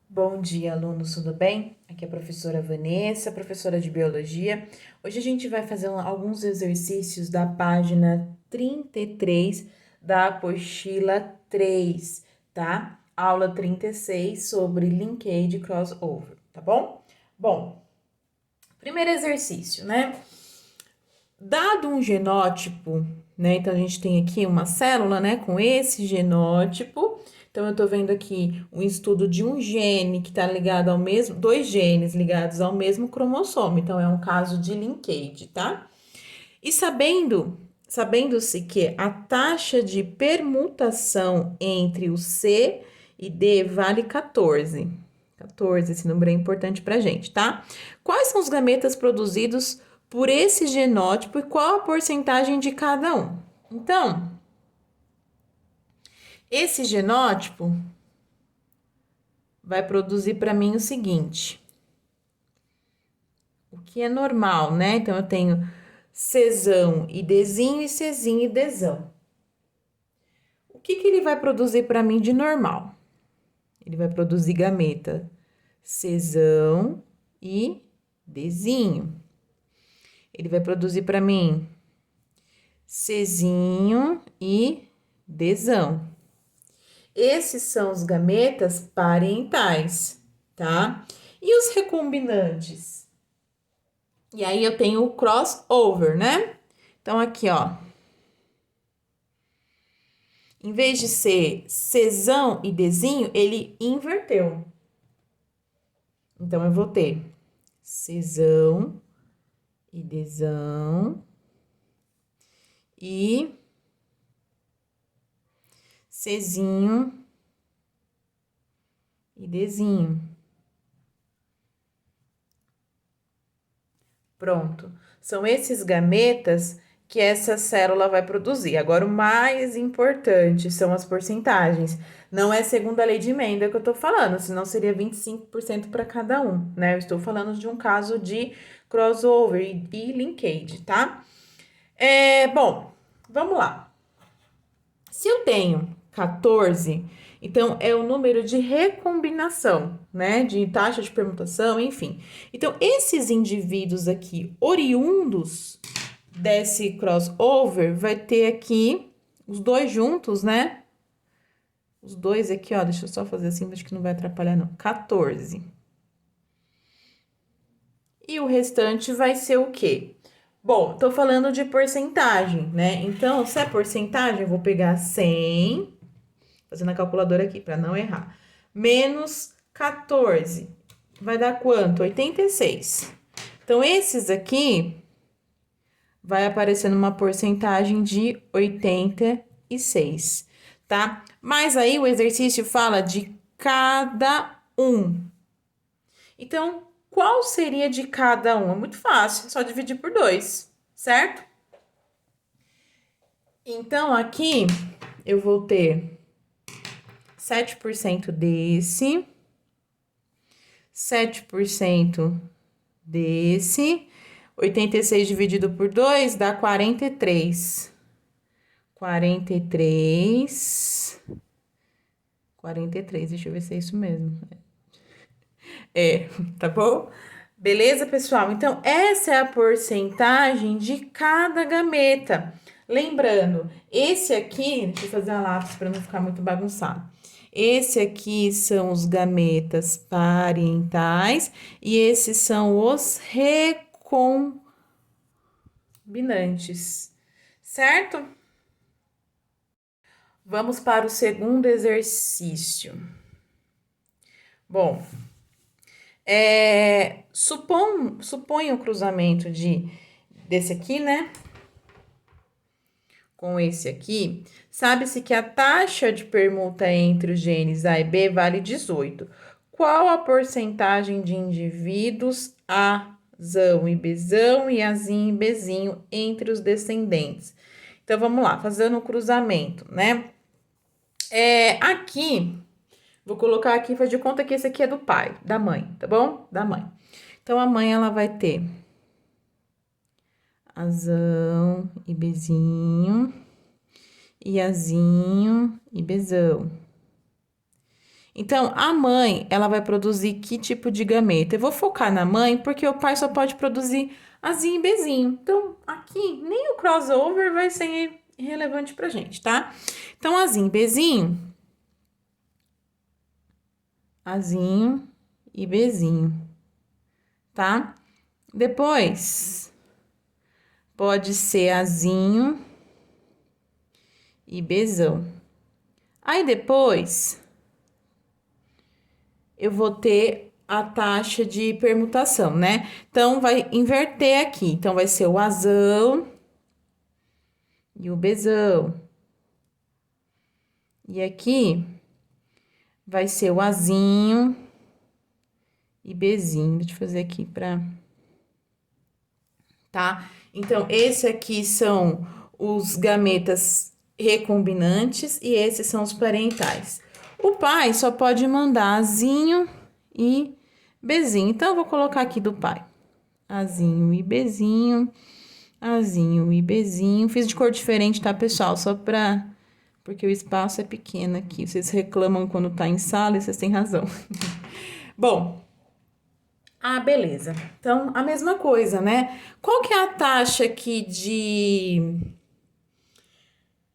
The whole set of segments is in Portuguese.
Bom dia, alunos, tudo bem? Aqui é a professora Vanessa, professora de Biologia. Hoje a gente vai fazer alguns exercícios da página 33 da apostila 3, tá? Aula 36 sobre linkage crossover, tá bom? Bom, primeiro exercício, né? Dado um genótipo, né? Então a gente tem aqui uma célula, né, com esse genótipo. Então eu tô vendo aqui um estudo de um gene que tá ligado ao mesmo, dois genes ligados ao mesmo cromossomo. Então é um caso de linkage, tá? E sabendo-se que a taxa de permutação entre o C e D vale 14. 14, esse número é importante pra gente, tá? Quais são os gametas produzidos por esse genótipo e qual a porcentagem de cada um? Então, esse genótipo vai produzir para mim o seguinte: o que é normal, né? Então, eu tenho Czão e Dzinho e Czinho e Dzão. O que ele vai produzir para mim de normal? Ele vai produzir gameta Czão e Dzinho. Ele vai produzir para mim Czinho e Dzão. Esses são os gametas parentais, tá? E os recombinantes? E aí eu tenho o crossover, né? Então aqui, ó, em vez de ser Czão e Dzinho, ele inverteu. Então eu vou ter Czão e Dzão e Czinho e Dzinho. Pronto. São esses gametas que essa célula vai produzir. Agora, o mais importante são as porcentagens. Não é segundo a lei de Mendel que eu tô falando, senão seria 25% para cada um, né? Eu estou falando de um caso de crossover e linkage, tá? Bom, vamos lá. Se eu tenho 14, então é o número de recombinação, né? De taxa de permutação, enfim. Então, esses indivíduos aqui, oriundos desse crossover, vai ter aqui os dois juntos, né? Os dois aqui, ó, deixa eu só fazer assim, acho que não vai atrapalhar, não. 14. E o restante vai ser o quê? Bom, tô falando de porcentagem, né? Então, se é porcentagem, eu vou pegar 100, fazendo a calculadora aqui para não errar, menos 14, vai dar quanto? 86. Então, esses aqui vai aparecer numa porcentagem de 86, tá? Mas aí o exercício fala de cada um. Então, qual seria de cada um? É muito fácil, é só dividir por 2, certo? Então, aqui eu vou ter 7% desse, 7% desse. 86 dividido por 2 dá 43. 43. 43, deixa eu ver se é isso mesmo. Tá bom? Beleza, pessoal? Então, essa é a porcentagem de cada gameta. Lembrando, esse aqui, deixa eu fazer a lápis para não ficar muito bagunçado. Esse aqui são os gametas parentais e esses são os recombinantes, certo? Vamos para o segundo exercício. Bom, suponha o cruzamento desse aqui, né? Com esse aqui, sabe-se que a taxa de permuta entre os genes A e B vale 18. Qual a porcentagem de indivíduos Azão e Bzão e Azinho e Bzinho entre os descendentes? Então, vamos lá, fazendo o cruzamento, né? Aqui, vou colocar aqui, faz de conta que esse aqui é do pai, da mãe, tá bom? Da mãe. Então, a mãe, ela vai ter Azão e Bzinho, Iazinho e Bezão. Então, a mãe, ela vai produzir que tipo de gameta? Eu vou focar na mãe, porque o pai só pode produzir Azinho e Bzinho. Então, aqui, nem o crossover vai ser relevante pra gente, tá? Então, Azinho e Bzinho, Azinho e Bzinho, tá? Depois, pode ser Azinho e Bzão. Aí, depois, eu vou ter a taxa de permutação, né? Então, vai inverter aqui. Então, vai ser o Azão e o Bzão. E aqui vai ser o Azinho e Bzinho. Deixa eu fazer aqui pra... Tá? Então, esse aqui são os gametas recombinantes e esses são os parentais. O pai só pode mandar Azinho e Bzinho. Então, eu vou colocar aqui do pai. Azinho e Bzinho, Azinho e Bzinho. Fiz de cor diferente, tá, pessoal? Só pra... Porque o espaço é pequeno aqui. Vocês reclamam quando tá em sala e vocês têm razão. Bom, beleza. Então, a mesma coisa, né? Qual que é a taxa aqui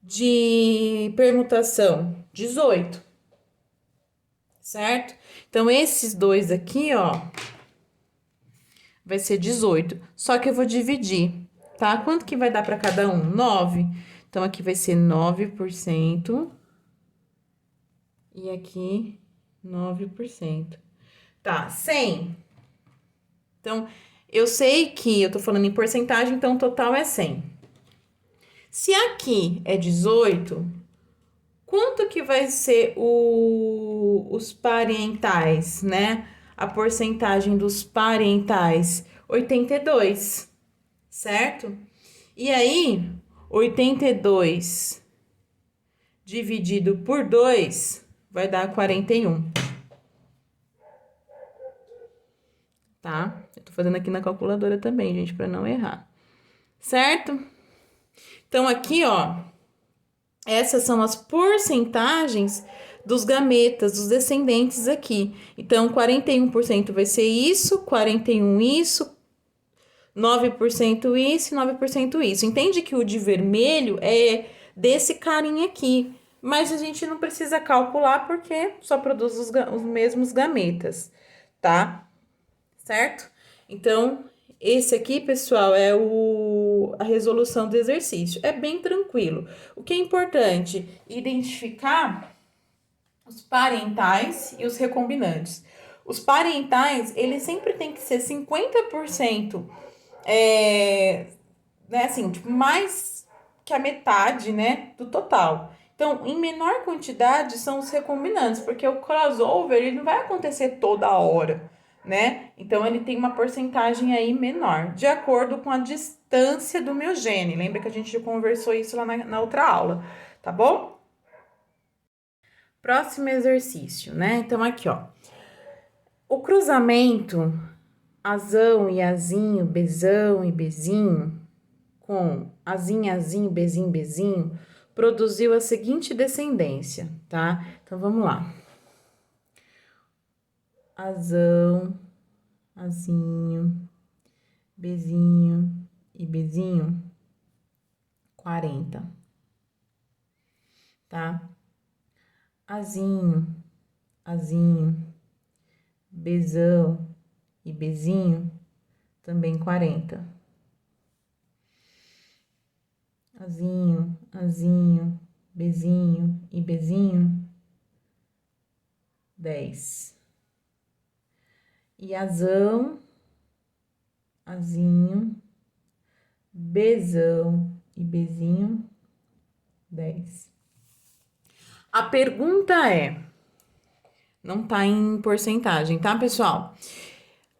de permutação? 18, certo? Então, esses dois aqui, ó, vai ser 18. Só que eu vou dividir, tá? Quanto que vai dar para cada um? 9. Então, aqui vai ser 9%. E aqui, 9%. Tá, 100. Então, eu sei que eu tô falando em porcentagem, então o total é 100. Se aqui é 18, quanto que vai ser os parentais, né? A porcentagem dos parentais? 82, certo? E aí, 82 dividido por 2 vai dar 41. Tá? Eu tô fazendo aqui na calculadora também, gente, para não errar. Certo? Então, aqui, ó, essas são as porcentagens dos gametas, dos descendentes aqui. Então, 41% vai ser isso, 41% isso, 9% isso e 9% isso. Entende que o de vermelho é desse carinha aqui, mas a gente não precisa calcular porque só produz os mesmos gametas, tá? Certo? Então, esse aqui, pessoal, é a resolução do exercício. É bem tranquilo. O que é importante? Identificar os parentais e os recombinantes. Os parentais, eles sempre tem que ser 50%, né, assim, tipo, mais que a metade, né, do total. Então, em menor quantidade são os recombinantes, porque o crossover, ele não vai acontecer toda hora, né? Então, ele tem uma porcentagem aí menor, de acordo com a distância do meu gene. Lembra que a gente já conversou isso lá na outra aula, tá bom? Próximo exercício, né? Então, aqui, ó. O cruzamento azão e azinho, bezão e bezinho, com azinho, azinho, bezinho, bezinho, produziu a seguinte descendência, tá? Então, vamos lá. Azão, azinho, bezinho e bezinho, 40, tá? Azinho, azinho, bezão e bezinho, também 40. Azinho, azinho, bezinho e bezinho, 10. E azão, azinho, bezão e bezinho, 10. A pergunta é, não tá em porcentagem, tá, pessoal?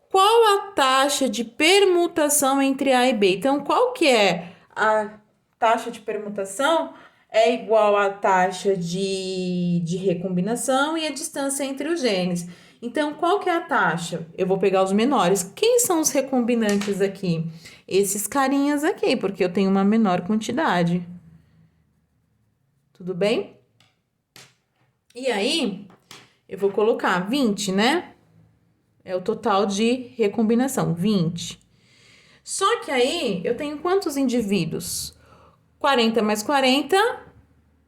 Qual a taxa de permutação entre A e B? Então, qual que é a taxa de permutação? É igual à taxa de recombinação e a distância entre os genes. Então, qual que é a taxa? Eu vou pegar os menores. Quem são os recombinantes aqui? Esses carinhas aqui, porque eu tenho uma menor quantidade. Tudo bem? E aí, Eu vou colocar 20, né? É o total de recombinação, 20. Só que aí, eu tenho quantos indivíduos? 40 mais 40,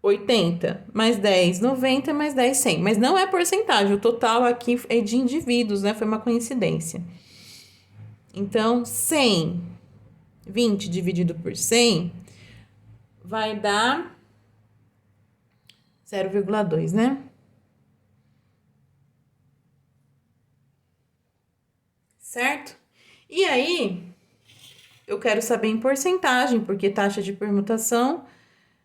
80. Mais 10, 90. Mais 10, 100. Mas não é porcentagem, o total aqui é de indivíduos, né? Foi uma coincidência. Então, 100, 20 dividido por 100, vai dar 0,2, né? Certo? E aí, eu quero saber em porcentagem, porque taxa de permutação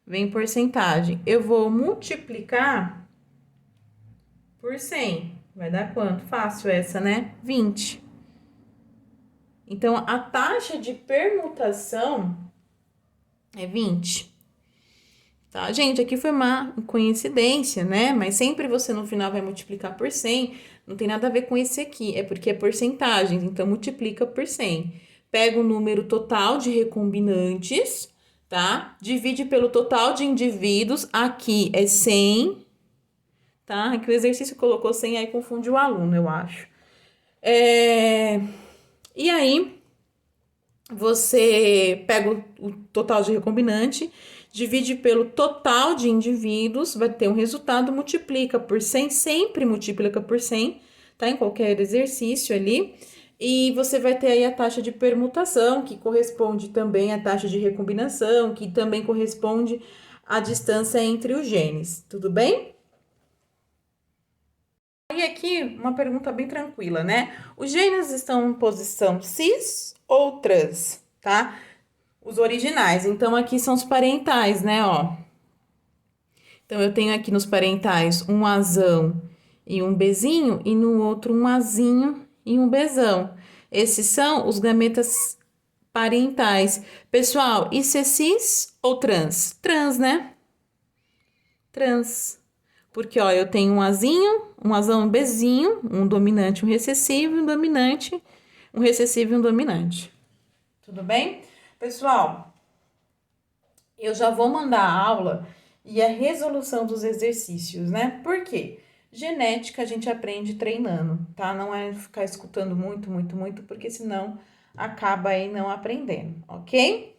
vem em porcentagem. Eu vou multiplicar por 100. Vai dar quanto? Fácil essa, né? 20. Então, a taxa de permutação é 20. Tá, gente? Aqui foi uma coincidência, né? Mas sempre você no final vai multiplicar por 100. Não tem nada a ver com esse aqui. É porque é porcentagem. Então, multiplica por 100. Pega o número total de recombinantes, tá? Divide pelo total de indivíduos. Aqui é 100, tá? Aqui o exercício colocou 100, aí confunde o aluno, eu acho. E aí, você pega o total de recombinante, divide pelo total de indivíduos, vai ter um resultado, multiplica por 100, sempre multiplica por 100, tá? Em qualquer exercício ali. E você vai ter aí a taxa de permutação, que corresponde também à taxa de recombinação, que também corresponde à distância entre os genes, tudo bem? E aqui, uma pergunta bem tranquila, né? Os genes estão em posição cis ou trans, tá? Os originais. Então, aqui são os parentais, né, ó. Então, eu tenho aqui nos parentais um Azão e um Bzinho, e no outro um Azinho e um Bzão. Esses são os gametas parentais. Pessoal, isso é cis ou trans? Trans, né? Trans. Porque, ó, eu tenho um Azinho, um Azão, um Bzinho, um dominante, um recessivo, um dominante, um recessivo e um dominante. Tudo bem? Pessoal, eu já vou mandar a aula e a resolução dos exercícios, né? Por quê? Genética a gente aprende treinando, tá? Não é ficar escutando muito, porque senão acaba aí não aprendendo, ok?